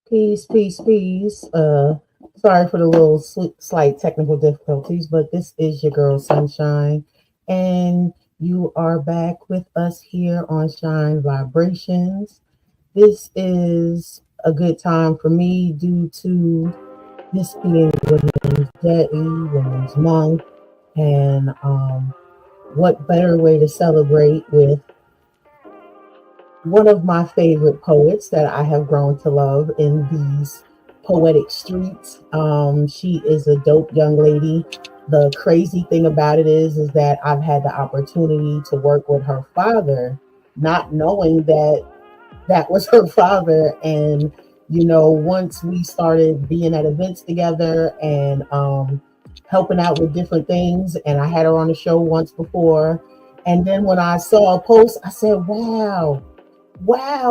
Peace, peace, peace. Sorry for the little slight technical difficulties, but this is your girl Sunshine, and you are back with us here on Shine Vibrations. This is a good time for me due to this being Women's Day, Women's Month, and what better way to celebrate with one of my favorite poets that I have grown to love in these poetic streets. She is a dope young lady. The crazy thing about it is that I've had the opportunity to work with her father, not knowing that that was her father. And once we started being at events together and helping out with different things, and I had her on the show once before. And then when I saw a post, I said, wow,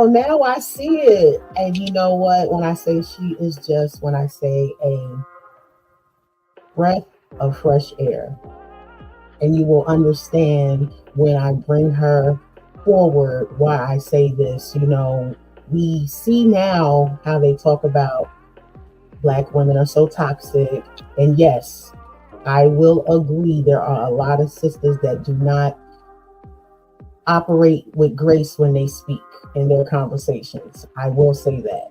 now I see it. And you know what? When I say she is just, when I say a breath of fresh air, and you will understand when I bring her forward why I say this. We see now how they talk about Black women are so toxic. And yes, I will agree, there are a lot of sisters that do not operate with grace when they speak in their conversations. I will say that,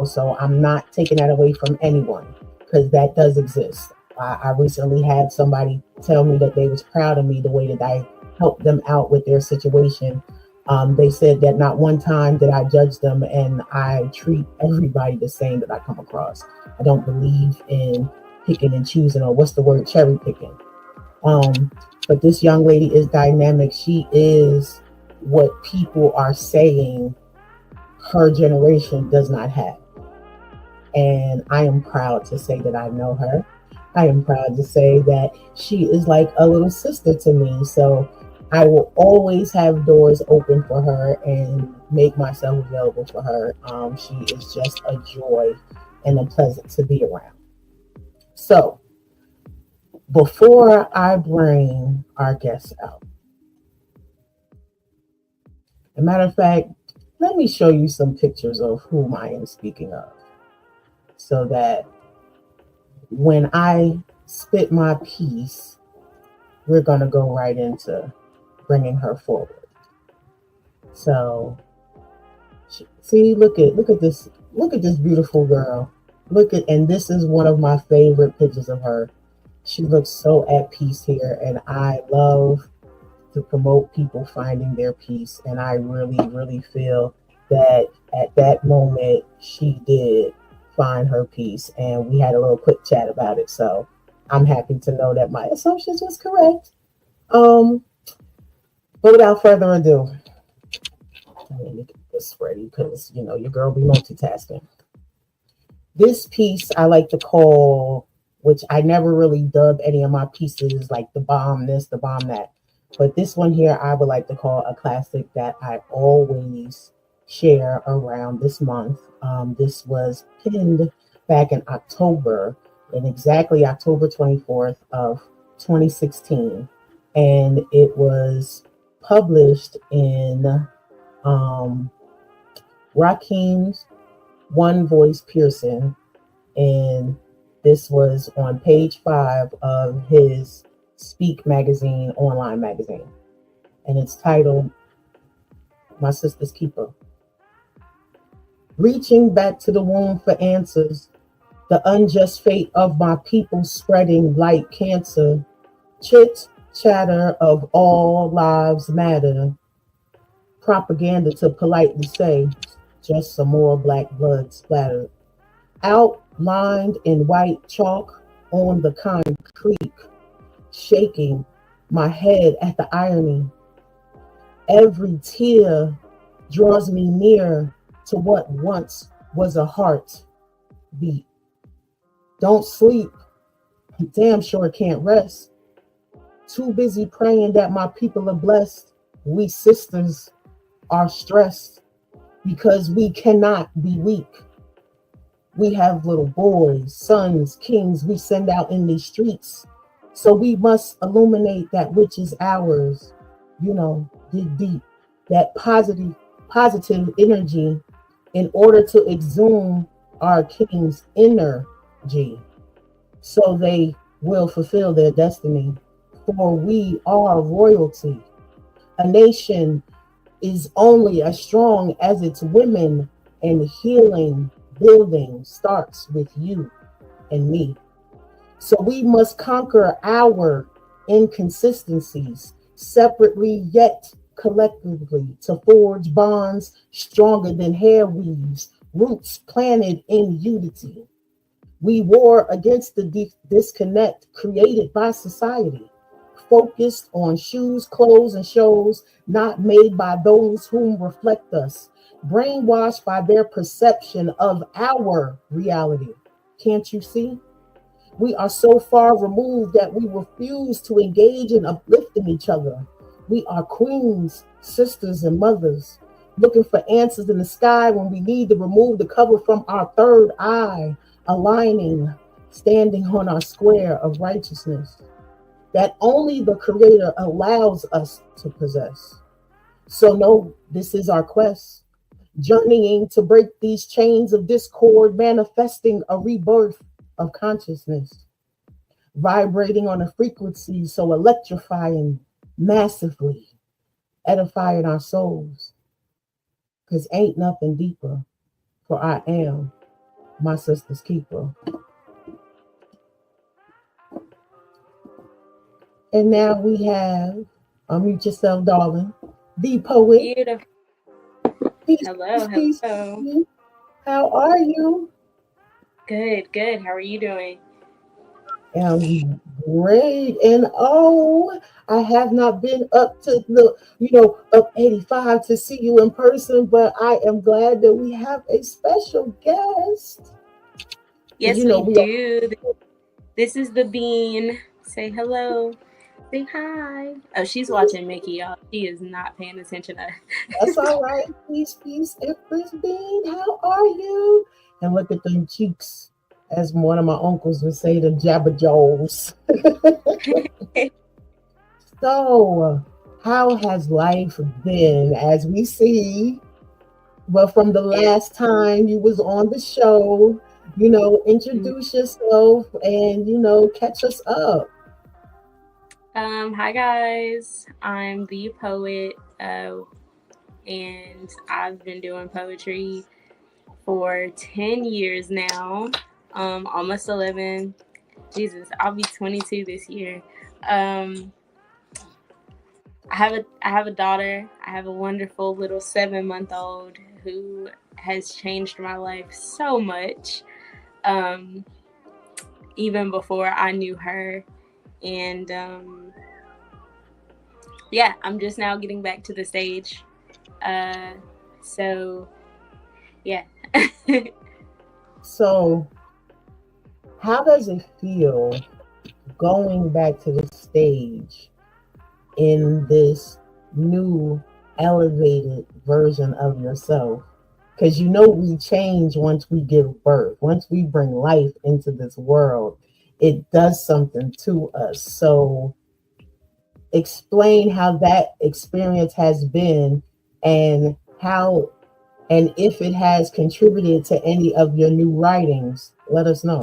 so I'm not taking that away from anyone because that does exist. I recently had somebody tell me that they was proud of me the way that I helped them out with their situation. They said that not one time did I judge them, and I treat everybody the same that I come across. I don't believe in picking and choosing, or what's the word, cherry picking. But this young lady is dynamic. She is what people are saying her generation does not have. And I am proud to say that I know her. I am proud to say that she is like a little sister to me. So I will always have doors open for her and make myself available for her. She is just a joy and a pleasant to be around. So before I bring our guests out, as a matter of fact, let me show you some pictures of whom I am speaking of so that when I spit my piece, we're going to go right into bringing her forward. So, see, look at this beautiful girl. And this is one of my favorite pictures of her. She looks so at peace here, and I love to promote people finding their peace. And I really, really feel that at that moment, she did find her peace. And we had a little quick chat about it. So I'm happy to know that my assumptions was correct. But without further ado, let me get this ready because, your girl be multitasking. This piece I like to call, which I never really dub any of my pieces like the bomb this, the bomb that. But this one here, I would like to call a classic that I always share around this month. This was penned back in October, in exactly October 24th of 2016. And it was published in Raheem's One Voice Pearson. And this was on page 5 of his Speak magazine, online magazine. And it's titled My Sister's Keeper. Reaching back to the womb for answers, the unjust fate of my people spreading like cancer, chit chatter of all lives matter, propaganda to politely say, just some more black blood splattered, outlined in white chalk on the concrete, shaking my head at the irony. Every tear draws me near to what once was a heartbeat. Don't sleep, damn sure can't rest. Too busy praying that my people are blessed. We sisters are stressed because we cannot be weak. We have little boys, sons, kings we send out in these streets. So we must illuminate that which is ours, dig deep, that positive energy in order to exhume our king's energy so they will fulfill their destiny. For we are royalty. A nation is only as strong as its women, and healing building starts with you and me. So we must conquer our inconsistencies separately yet collectively to forge bonds stronger than hair weaves, roots planted in unity. We war against the disconnect created by society, focused on shoes, clothes, and shows not made by those whom reflect us, brainwashed by their perception of our reality. Can't you see? We are so far removed that we refuse to engage in uplifting each other. We are queens, sisters, and mothers, looking for answers in the sky when we need to remove the cover from our third eye, aligning, standing on our square of righteousness that only the Creator allows us to possess. So, no, this is our quest, journeying to break these chains of discord, manifesting a rebirth of consciousness, vibrating on a frequency so electrifying, massively edifying our souls. Because ain't nothing deeper, for I am my sister's keeper. And now we have, unmute yourself, darling, the poet. Beautiful. Peace, Hello, peace, hello. peace. How are you? Good, good. How are you doing? Great. And oh, I have not been up to up 85 to see you in person, but I am glad that we have a special guest. Yes, we do. This is the Bean. Say hello. Say hi. Oh, she's watching Mickey, y'all. She is not paying attention to us. That's all right. Peace, peace, Empress Bean. How are you? And look at them cheeks, as one of my uncles would say, the jabberjaws. So, how has life been as we see? Well, from the last time you was on the show, introduce yourself and, catch us up. Hi guys. I'm the poet, and I've been doing poetry for 10 years now. Almost 11. Jesus, I'll be 22 this year. I have a daughter. I have a wonderful little 7-month-old who has changed my life so much. Even before I knew her, and yeah, I'm just now getting back to the stage. So yeah. So, how does it feel going back to the stage in this new elevated version of yourself? Because we change once we give birth, once we bring life into this world, it does something to us. So explain how that experience has been and how and if it has contributed to any of your new writings. Let us know.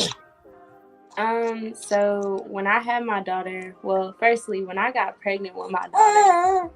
So when I had my daughter, well, firstly, when I got pregnant with my daughter,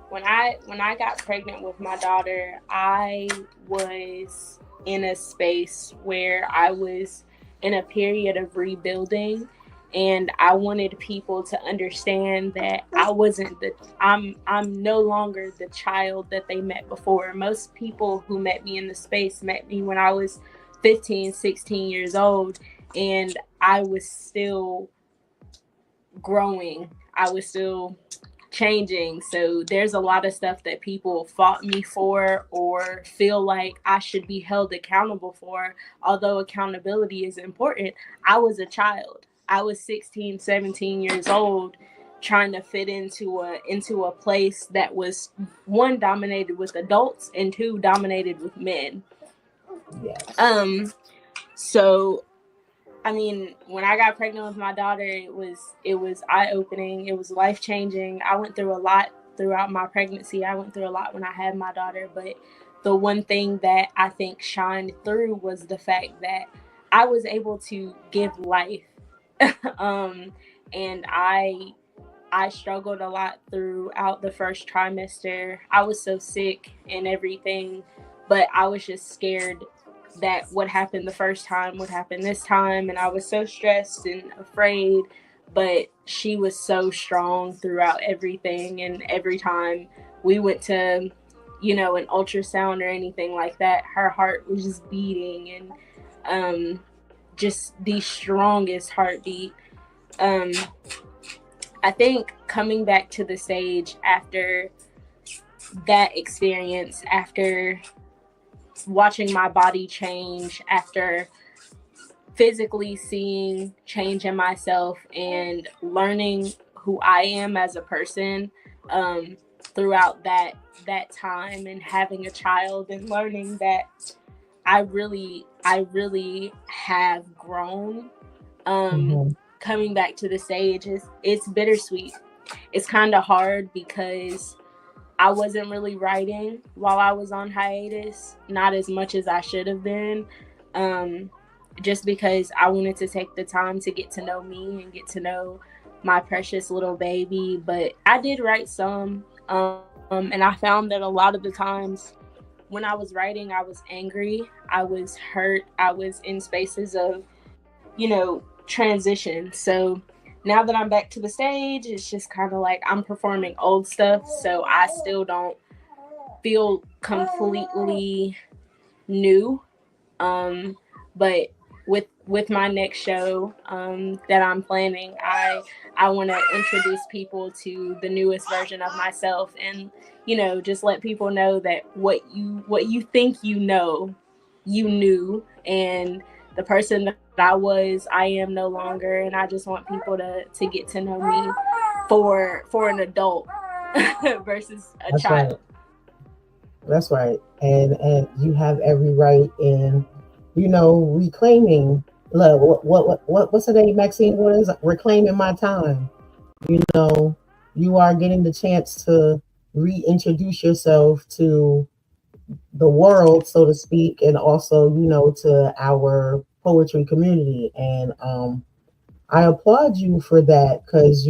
when I got pregnant with my daughter, I was in a space where I was in a period of rebuilding, and I wanted people to understand that I'm no longer the child that they met before. Most people who met me in the space met me when I was 15, 16 years old, and I was still growing. I was still changing. So there's a lot of stuff that people fought me for or feel like I should be held accountable for. Although accountability is important, I was a child. I was 16, 17 years old, trying to fit into a place that was, one, dominated with adults, and two, dominated with men. Yes. So I mean, when I got pregnant with my daughter, it was eye-opening. It was life-changing. I went through a lot throughout my pregnancy. I went through a lot when I had my daughter, but the one thing that I think shined through was the fact that I was able to give life. um, and I struggled a lot throughout the first trimester. I was so sick and everything, but I was just scared that what happened the first time would happen this time. And I was so stressed and afraid. But she was so strong throughout everything. And every time we went to, an ultrasound or anything like that, her heart was just beating and just the strongest heartbeat. Um, I think coming back to the stage after that experience, after watching my body change, after physically seeing change in myself and learning who I am as a person, throughout that time, and having a child and learning that I really have grown. Mm-hmm. Coming back to the stage it's bittersweet. It's kind of hard because I wasn't really writing while I was on hiatus, not as much as I should have been, just because I wanted to take the time to get to know me and get to know my precious little baby. But I did write some, and I found that a lot of the times when I was writing, I was angry, I was hurt, I was in spaces of, transition. So now that I'm back to the stage, it's just kind of like I'm performing old stuff, so I still don't feel completely new. But with my next show that I'm planning, I want to introduce people to the newest version of myself, and just let people know that what you think you knew, and the person that I was, I am no longer, and I just want people to get to know me for an adult versus a That's right. child. That's right. And you have every right in, reclaiming love. What's her name, Maxine? What is it? Reclaiming my time? know, you are getting the chance to reintroduce yourself to the world, so to speak, and also, to our poetry community. And I applaud you for that because,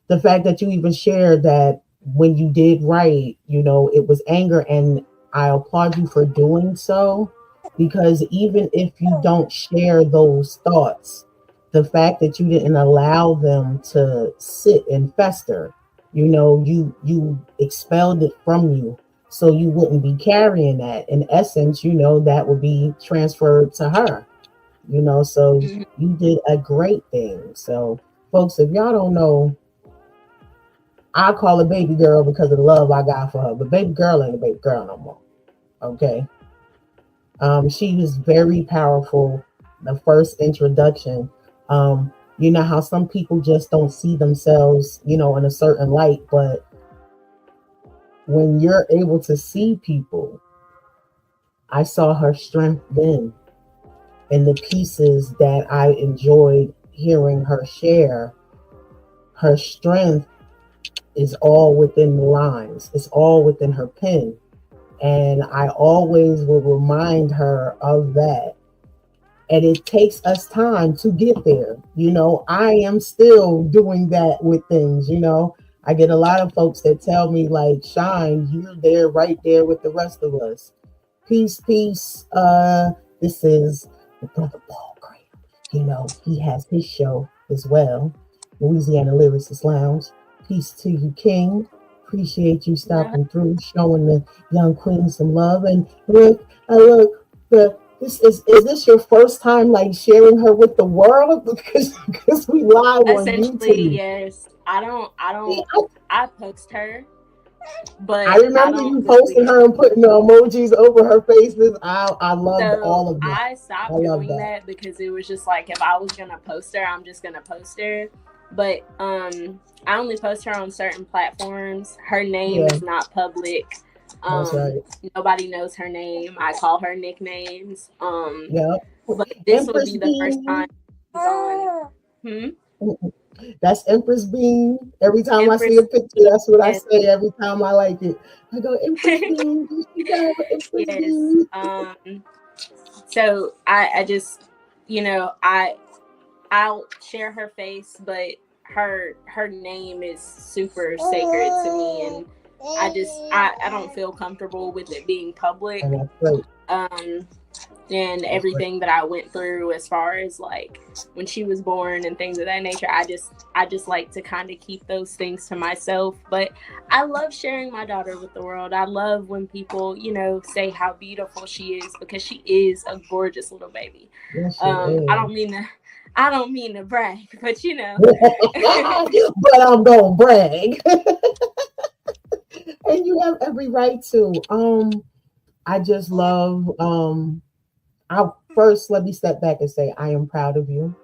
the fact that you even shared that when you did write, it was anger. And I applaud you for doing so because even if you don't share those thoughts, the fact that you didn't allow them to sit and fester, you expelled it from you so you wouldn't be carrying that. In essence, that would be transferred to her, so Mhm. you did a great thing. So folks, if y'all don't know, I call her baby girl because of the love I got for her. But baby girl ain't a baby girl no more. Okay. She was very powerful. The first introduction. You know how some people just don't see themselves, in a certain light, but when you're able to see people, I saw her strength then, and the pieces that I enjoyed hearing her share. Her strength is all within the lines. It's all within her pen. And I always will remind her of that. And it takes us time to get there. I am still doing that with things. I get a lot of folks that tell me, like, Shine, you're there, right there with the rest of us. Peace, peace. This is the brother Paul Graham. He has his show as well, Louisiana Lyricist Lounge. Peace to you, King. Appreciate you Yeah, stopping through, showing the young queen some love. And look, is this your first time like sharing her with the world? Because we live on essentially, YouTube. yes. I don't I, I post her, I but I remember don't you posting really. her and putting the emojis over her faces. I loved So all of that. I I stopped love doing that. that because it was just like, if I was gonna post her, I'm just gonna post her. But I only post her on certain platforms. Her name Yeah, is not public. that's Um, right. Nobody knows her name. I call her nicknames. Yeah. But this will be the first time Pristine. she's on. Hmm? That's Empress Bean. Every time I see Empress. a picture, that's what I Yes. say every time I like it. I go, Empress Bean, here she go, Empress Yes. Bean. So I just, I'll share her face, but her name is super sacred to me, and I don't feel comfortable with it being public. And that's great. Um, and That's great. everything that I went through as far as like when she was born and things of that nature. I just like to kind of keep those things to myself. But I love sharing my daughter with the world. I love when people, say how beautiful she is, because she is a gorgeous little baby. Yes, she I is. don't mean to brag, but But I'm gonna brag. And you have every right to. I just love I first let me step back and say I am proud of you.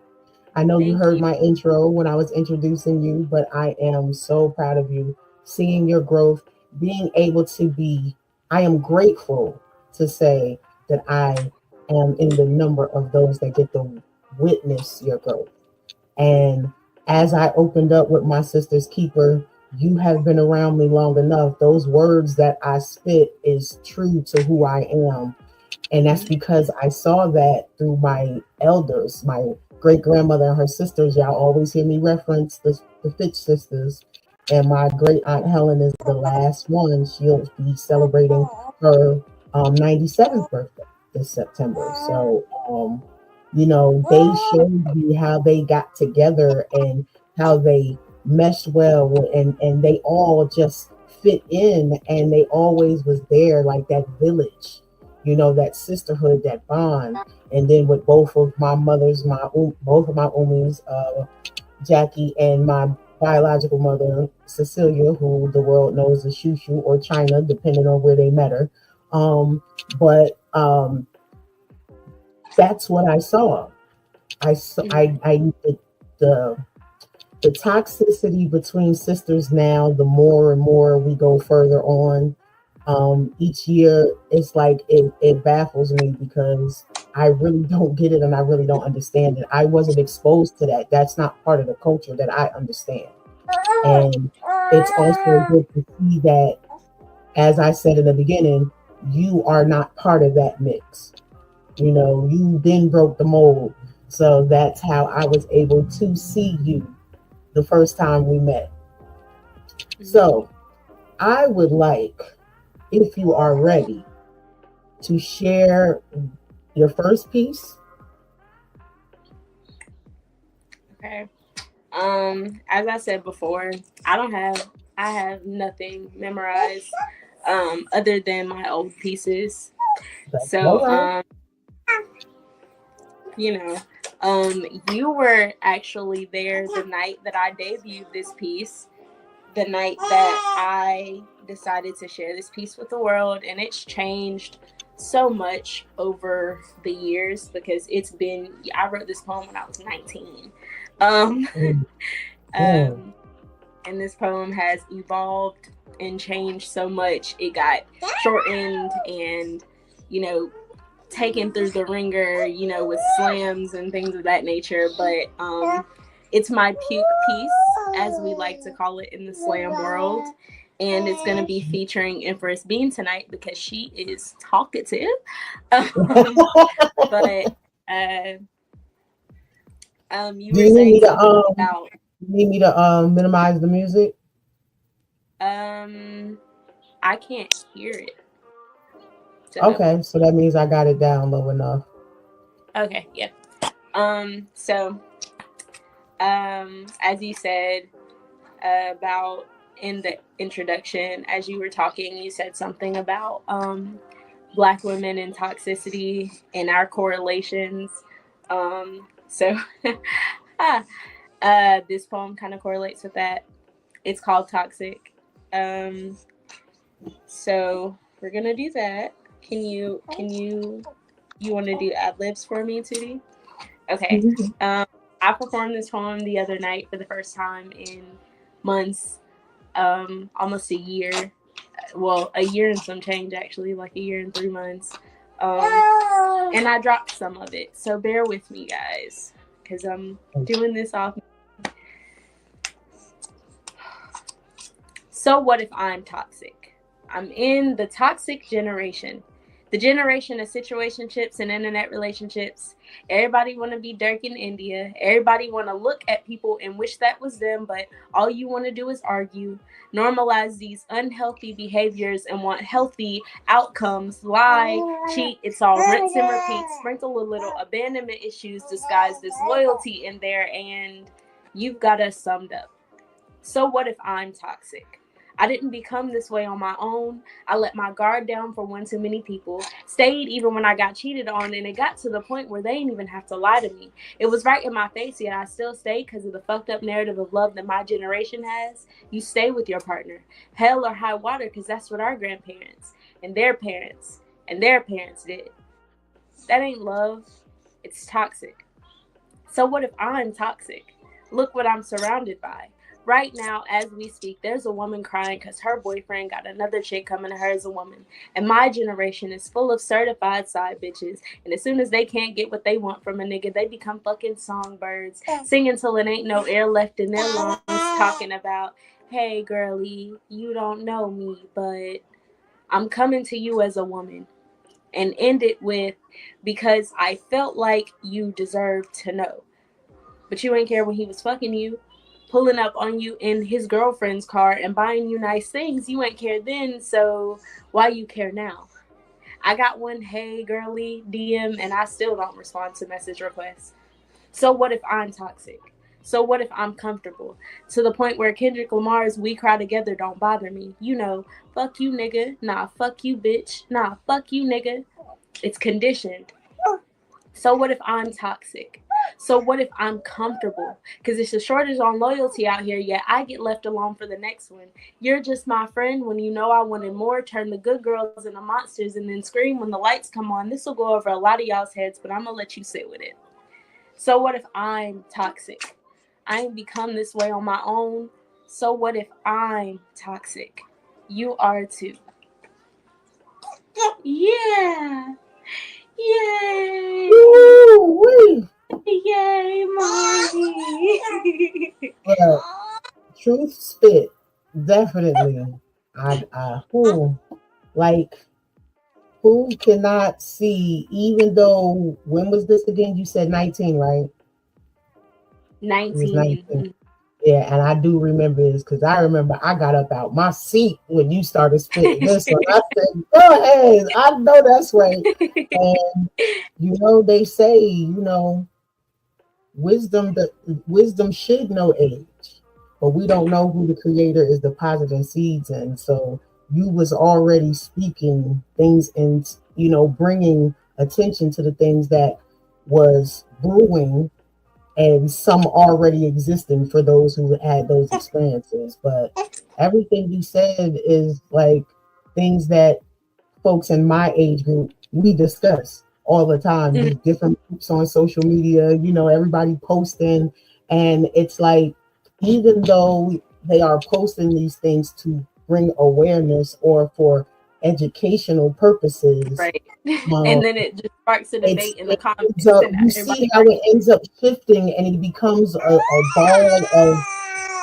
I know you thank heard you. my intro when I was introducing you, but I am so proud of you, seeing your growth, being able to be, I am grateful to say that I am in the number of those that get to witness your growth. And as I opened up with my sister's keeper, you have been around me long enough. Those words that I spit is true to who I am, and that's Mhm. because I saw that through my elders, my great grandmother and her sisters. Y'all always hear me reference the Fitch sisters. And my great aunt Helen is the last one. She'll be celebrating her 97th birthday this September. So, they showed me how they got together and how they meshed well, and they all just fit in, and they always was there like that village, that sisterhood, that bond. And then with both of my mothers, both of my umis, Jackie and my biological mother, Cecilia, who the world knows as Shushu or China, depending on where they met her. But that's what I saw. I saw, Mhm. the the toxicity between sisters now, the more and more we go further on, each year, it's like it baffles me because I really don't get it and I really don't understand it. I wasn't exposed to that. That's not part of the culture that I understand. And it's also good to see that, as I said in the beginning, you are not part of that mix. You then broke the mold. So that's how I was able to see you the first time we met. Mhm. So I would like, if you are ready, to share your first piece. Okay. As I said before, I have nothing memorized other than my old pieces. That's all So, right. you know, you were actually there the night that I debuted this piece, the night that I decided to share this piece with the world, and it's changed so much over the years because I wrote this poem when I was 19. Um, Mm, mm. um, and this poem has evolved and changed so much. It got shortened and, you know, taken through the ringer, with slams and things of that nature. But it's my puke piece, as we like to call it in the slam world. And it's going to be featuring Empress Bean tonight because she is talkative. But uh, you Do were you need me saying to something about minimize the music? um, I can't hear it. So Okay, so that means I got it down low enough. okay, yeah. So as you said, about in the introduction, as you were talking, you said something about Black women and toxicity and our correlations. So ah, this poem kind of correlates with that. It's called Toxic. Um, so we're gonna do that. You want to do ad libs for me, Tootie? Okay. Mhm. Um, I performed this poem the other night for the first time in months, almost a year. Well, a year and some change, actually, like a year and 3 months. And I dropped some of it. So bear with me, guys, because I'm doing this off. So what if I'm toxic? I'm in the toxic generation. The generation of situationships and internet relationships. Everybody want to be Dirk in India. Everybody want to look at people and wish that was them, but all you want to do is argue, normalize these unhealthy behaviors and want healthy outcomes. Lie, cheat, it's all rinse and repeat. Sprinkle a little abandonment issues disguised as loyalty in there, and you've got us summed up. So what if I'm toxic? I didn't become this way on my own. I let my guard down for one too many people. Stayed even when I got cheated on, and it got to the point where they didn't even have to lie to me. It was right in my face, yet I still stayed because of the fucked up narrative of love that my generation has. You stay with your partner, hell or high water, because that's what our grandparents and their parents and their parents did. That ain't love. It's toxic. So what if I'm toxic? Look what I'm surrounded by. Right now, as we speak, there's a woman crying because her boyfriend got another chick coming to her as a woman. And my generation is full of certified side bitches. And as soon as they can't get what they want from a nigga, they become fucking songbirds, singing till it ain't no air left in their lungs, talking about, hey, girlie, you don't know me, but I'm coming to you as a woman. And end it with, because I felt like you deserved to know. But you ain't care when he was fucking you, pulling up on you in his girlfriend's car and buying you nice things. You ain't care then, so why you care now? I got one hey girly DM and I still don't respond to message requests. So what if I'm toxic? So what if I'm comfortable? To the point where Kendrick Lamar's We Cry Together don't bother me. You know, fuck you nigga, nah fuck you bitch, nah fuck you nigga. It's conditioned. So what if I'm toxic? So what if I'm comfortable? Because it's a shortage on loyalty out here, yet I get left alone for the next one. You're just my friend when you know I wanted more, turn the good girls into monsters, and then scream when the lights come on. This will go over a lot of y'all's heads, but I'm going to let you sit with it. So what if I'm toxic? I ain't become this way on my own. So what if I'm toxic? You are too. Yeah. Yay! Woo-wee. Yay, mommy! But truth spit, definitely. Like, who cannot see, even though, when was this again? You said 19, right? It was 19. 19. Yeah, and I do remember this because I remember I got up out my seat when you started spitting this one. I said, go ahead. I know that's right. And, they say, wisdom should know age, but we don't know who the creator is depositing seeds in. So you was already speaking things and, bringing attention to the things that was brewing and some already existing for those who had those experiences. But everything you said is like things that folks in my age group, we discuss all the time. These different groups on social media, everybody posting. And it's like, even though they are posting these things to bring awareness or for educational purposes, right. And then it just sparks a debate in the comments. You see how it ends up shifting and it becomes a ball of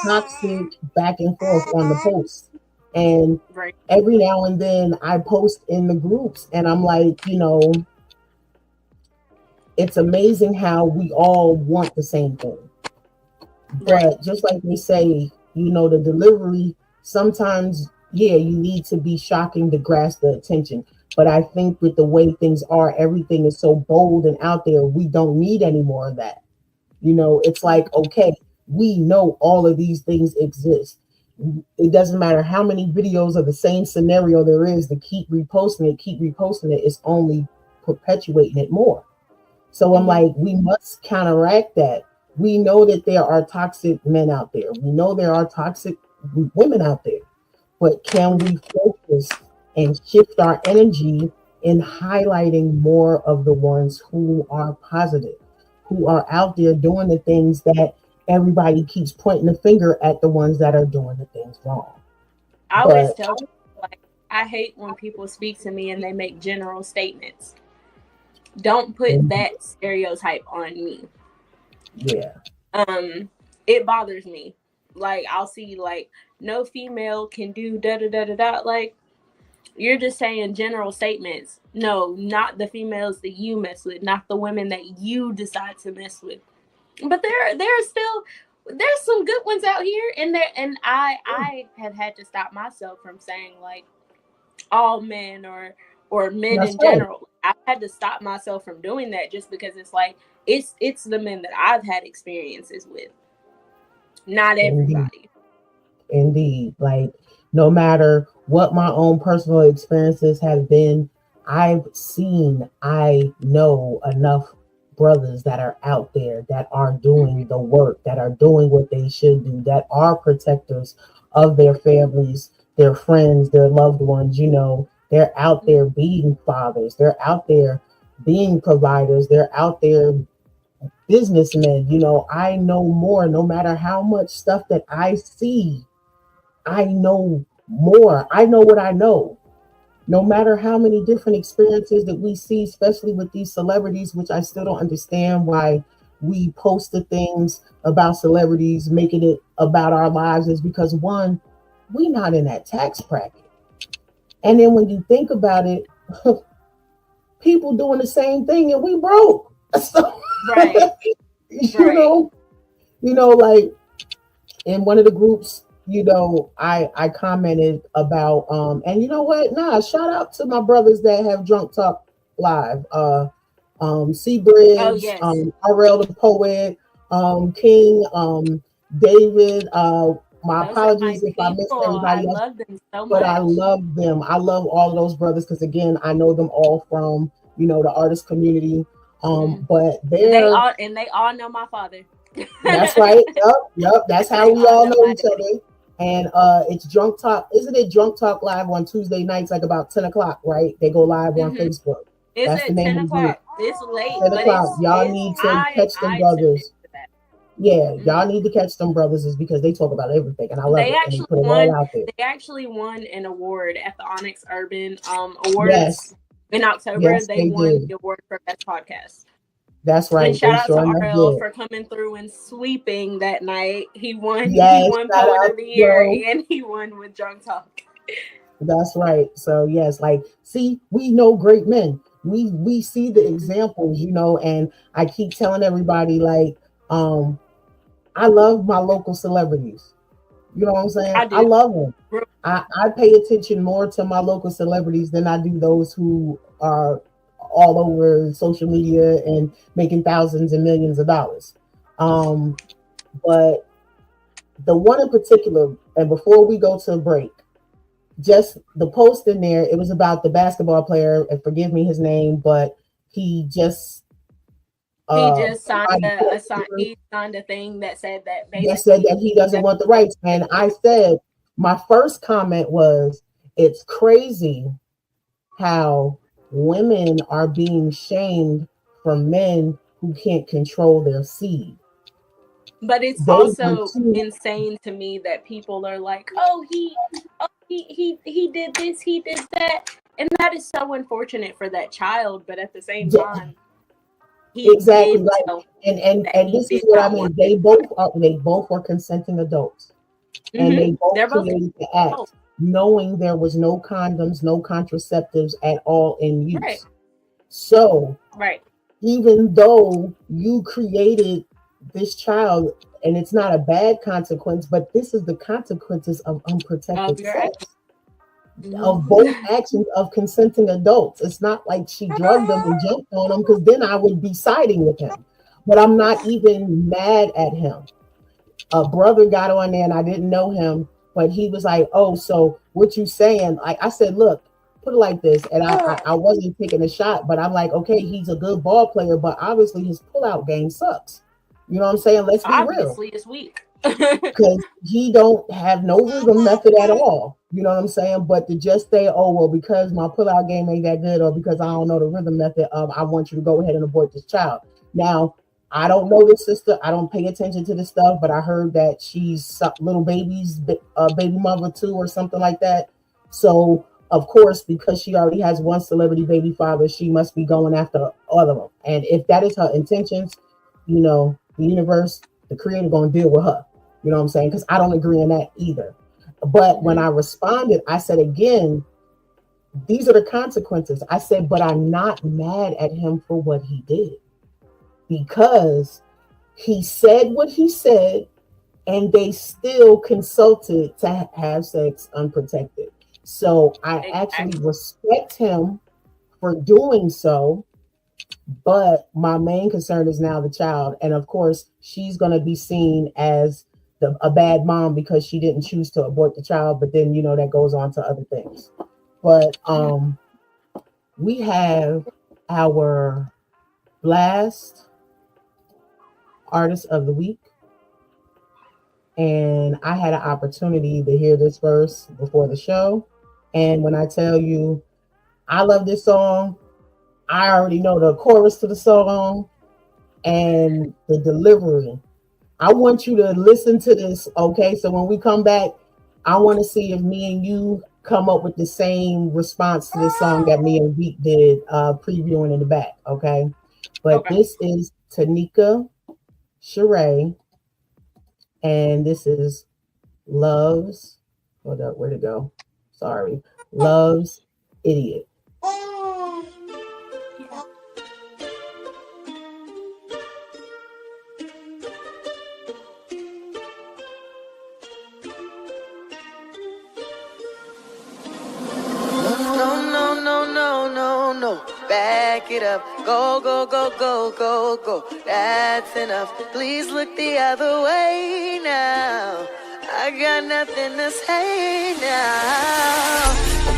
toxic back and forth on the post. And right. Every now and then I post in the groups and I'm like, it's amazing how we all want the same thing. But just like they say, the delivery, sometimes, you need to be shocking to grasp the attention. But I think with the way things are, everything is so bold and out there, we don't need any more of that. It's like, okay, we know all of these things exist. It doesn't matter how many videos of the same scenario there is, to keep reposting it, it's only perpetuating it more. So I'm like, we must counteract that. We know that there are toxic men out there. We know there are toxic women out there. But can we focus and shift our energy in highlighting more of the ones who are positive, who are out there doing the things that everybody keeps pointing the finger at, the ones that are doing the things wrong? I always tell people, like, I hate when people speak to me and they make general statements. Don't put that stereotype on me. Yeah. It bothers me. Like, I'll see, like, no female can do da da da da da. Like, you're just saying general statements. No, not the females that you mess with, not the women that you decide to mess with. But there's still there's some good ones out here, and I have had to stop myself from saying like all men or men That's in right. general. I've had to stop myself from doing that just because it's like it's the men that I've had experiences with, not Indeed. everybody. Indeed. Like, no matter what my own personal experiences have been, I know enough brothers that are out there that are doing the work, that are doing what they should do, that are protectors of their families, their friends, their loved ones. They're out there being fathers, they're out there being providers, they're out there businessmen. I know more, no matter how much stuff that I see. I know more. I know what I know. No matter how many different experiences that we see, especially with these celebrities, which I still don't understand why we post the things about celebrities, making it about our lives, is because one, we not in that tax bracket. And then when you think about it, people doing the same thing and we broke. So, Right. you Right. know, like in one of the groups, I commented about and you know what? Nah, shout out to my brothers that have Drunk Talk Live. Oh Seabridge, yes. RL the poet, King, David, my Those are apologies my if I missed people. I everybody else, love them so but I much. love them. I love all of those brothers because again, I know them all from, the artist community. Mm. But they're They all know my father. That's right. Yep. That's how They we all all know know my each daddy. other. And it's Drunk Talk. Isn't it Drunk Talk Live on Tuesday nights, like about 10 o'clock, right? They go live on Hmm. Facebook. It's That's the at name ten of the group. o'clock. It's late, 10 but o'clock. Y'all it's need to I catch them I tune brothers. into that. Yeah, y'all Hmm. need to catch them brothers is because they talk about everything. And I love They it. And they actually put it all won. out there. They actually won an award at the Onyx Urban Awards Yes. in October. Yes, They they won did. the award for best podcast. That's And right. shout They out to sure enough RL did. for coming through and sweeping that night. He won. He Yes. won Shout Poet out of the to Year, Joe. and he won with Drunk Talk. That's right. So yes, like see, we know great men. We see the examples, and I keep telling everybody like I love my local celebrities. You know what I'm saying? I I do. love them. I pay attention more to my local celebrities than I do those who are all over social media and making thousands and millions of dollars. Um, but the one in particular, and before we go to a break, just the post in there, it was about the basketball player, and forgive me his name, but he just He just signed provided court papers he signed a thing that said that that said basically that he doesn't doesn't want the want rights. to And I take said, my first comment was, it's crazy how women are being shamed for men who can't control their seed. but it's They want also to, insane to me that people are like, he did this, he did that, and that is so unfortunate for that child. But at the same yeah, time, he exactly, did like, tell and that and he this is did what I not want mean. this child. They both were consenting adults, and Mm-hmm. they both They're both created the act adults. knowing there was no condoms, no contraceptives at all in Right, use. So right. even though you created this child, and it's not a bad consequence, but this is the consequences of Of unprotected your act. sex, of Mm-hmm. both actions of consenting adults. It's not like she drugged him and jumped on him, because then I would be siding with him. But I'm not even mad at him. A brother got on there and I didn't know him, but he was like, "Oh, so what you saying?" Like I said, look, put it like this, and I wasn't taking a shot, but I'm like, okay, he's a good ball player, but obviously his pullout game sucks. You know what I'm saying? Let's be real, Obviously, it's weak. because he don't have no rhythm method at all. You know what I'm saying? But to just say, oh well, because my pullout game ain't that good, or because I don't know the rhythm method of, I want you to go ahead and abort this child. Now, I don't know this sister. I don't pay attention to this stuff, but I heard that she's little baby's baby mother too, or something like that. So of course, because she already has one celebrity baby father, she must be going after all of them. And if that is her intentions, the universe, the creator, gonna deal with her. You know what I'm saying? Because I don't agree in that either. But when I responded, I said again, these are the consequences. I said, but I'm not mad at him for what he did, because he said what he said and they still consulted to have sex unprotected. So I actually respect him for doing so. But my main concern is now the child. And of course, she's going to be seen as a bad mom because she didn't choose to abort the child. But then, that goes on to other things. But we have our last artist of the week. And I had an opportunity to hear this verse before the show. And when I tell you, I love this song, I already know the chorus to the song and the delivery. I want you to listen to this, okay? So when we come back, I want to see if me and you come up with the same response to this song that me and Veek did previewing in the back, okay? But This is Tanika Sheree, and this is Love's, hold up, where'd it go? Sorry. Love's Idiot. No, back it up. Go, go, go, go, go, go. That's enough. Please look the other way now. I got nothing to say now.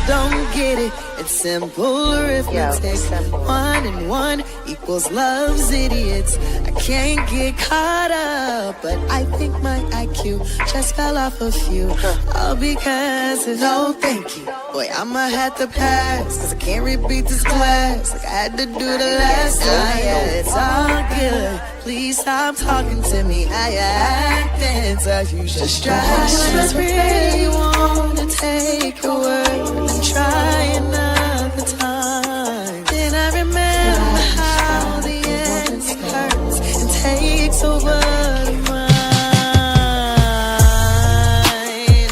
Don't get it, it's simple arithmetic. 1 and 1 equals love's idiots. I can't get caught up, but I think my IQ just fell off a few. All because of no thank you. Boy, I'ma have to pass, cause I can't repeat this class like I had to do the last time. Yeah, it's all good. Please stop talking to me. I acting so you should try. I just really wanna take your word and try another time. Then I remember how the answer hurts and takes over the mind.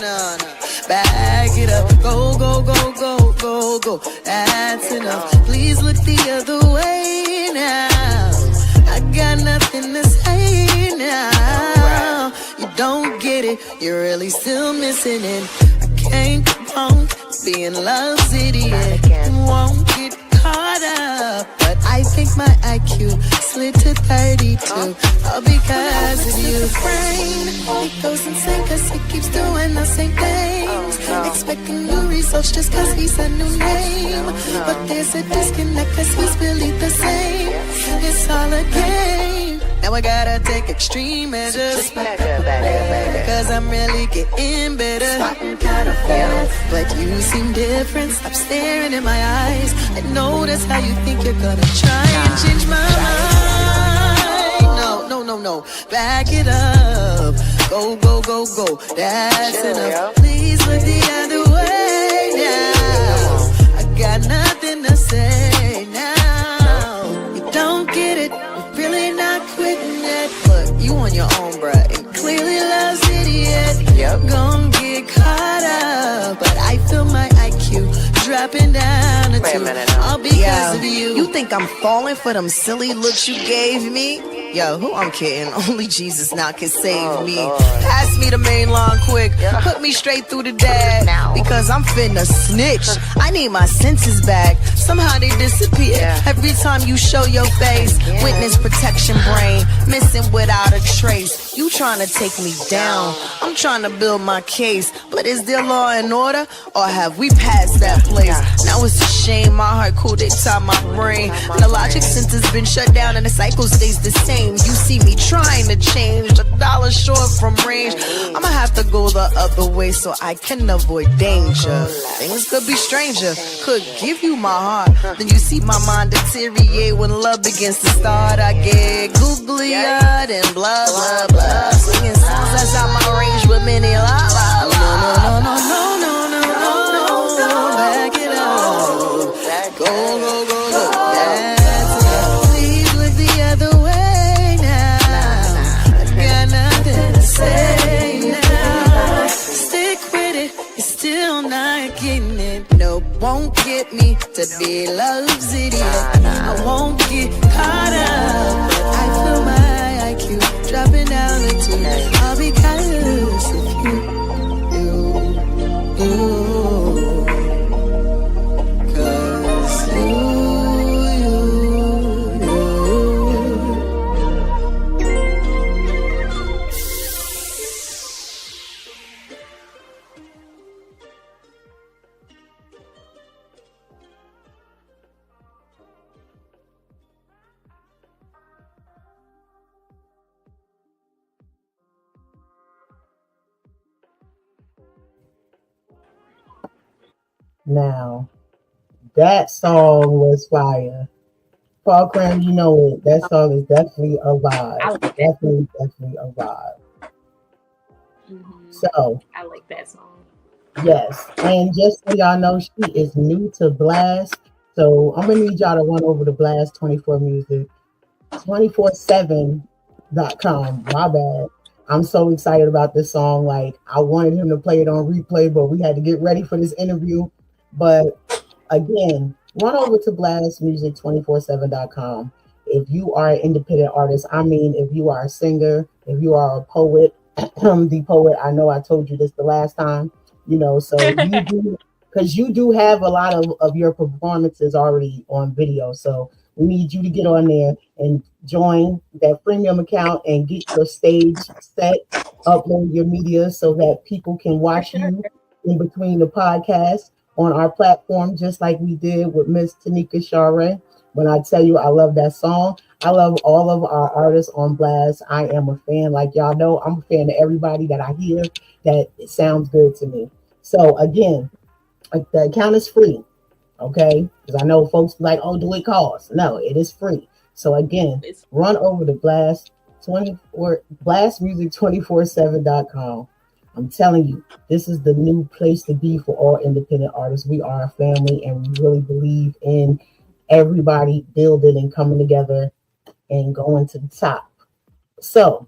No, back it up. Go, go, go, go, go, go. That's enough. Please look the other way now. I got nothing to say now. You don't get it, you're really still missing it. I can't come being love's idiot. Won't get caught up, but I think my IQ slid to 32. All because of you. Brain, it goes insane cause he keeps doing the same things. Expecting new results just cause he's a new name. But there's a disconnect cause he's really the same. It's all a game. Now I gotta take extreme measures, because I'm really getting better. But you seem different, stop staring in my eyes. I know that's how you think you're gonna try and change my mind. No, back it up. Go, go, go, go, that's enough. Please look the other way now. I got nothing to say now. You don't get it, you're really not quitting it. Look, you on your own, bruh, and clearly love's idiot. Gonna get caught up, but I feel my IQ dropping down to 2. All because of you. You think I'm falling for them silly looks you gave me? Yo, who I'm kidding? Only Jesus now can save me. Pass me the main line quick. Put me straight through the dad. Because I'm finna snitch. I need my senses back. Somehow they disappear every time you show your face. Witness protection brain, missing without a trace. You trying to take me down, I'm trying to build my case. But is there law and order, or have we passed that place? Now it's a shame, my heart cool, they top my brain. The logic center's been shut down and the cycle stays the same. You see me trying to change, $1 short from range. I'ma have to go the other way so I can avoid danger. Things could be stranger, could give you my heart. Then you see my mind deteriorate when love begins to start. I get googly-eyed and blah, blah, blah. Singing songs that's out my range with many la, la, la. No, back it up. Go, go, go, go. That's enough. Please look the other way now. I got nothing to say now. Stick with it, to be Love City. I won't get caught up. I feel my IQ dropping down a two. All because of you. Cause you. Now, that song was fire. Paul Cram, you know it. That song is definitely a I vibe. like that. Definitely a vibe. So, I like that song. yes. And just so y'all know, she is new to Blast. So, I'm going to need y'all to run over to Blast 24 Music, 247.com. My bad. I'm so excited about this song. Like, I wanted him to play it on replay, but we had to get ready for this interview. But again, run over to blastmusic247.com. If you are an independent artist, I mean, if you are a singer, if you are a poet, the poet, I know I told you this the last time, so you do, because you do have a lot of your performances already on video. So we need you to get on there and join that freemium account and get your stage set, upload your media so that people can watch you in between the podcasts on our platform, just like we did with Miss Tanika Share. When I tell you I love that song, I love all of our artists on Blast. I am a fan. Like y'all know, I'm a fan of everybody that I hear that it sounds good to me. So again, the account is free, okay? Because I know folks be like, oh, do it cost? No, it is free. So again, run over to blastmusic247.com. I'm telling you, this is the new place to be for all independent artists. We are a family, and we really believe in everybody building and coming together and going to the top. So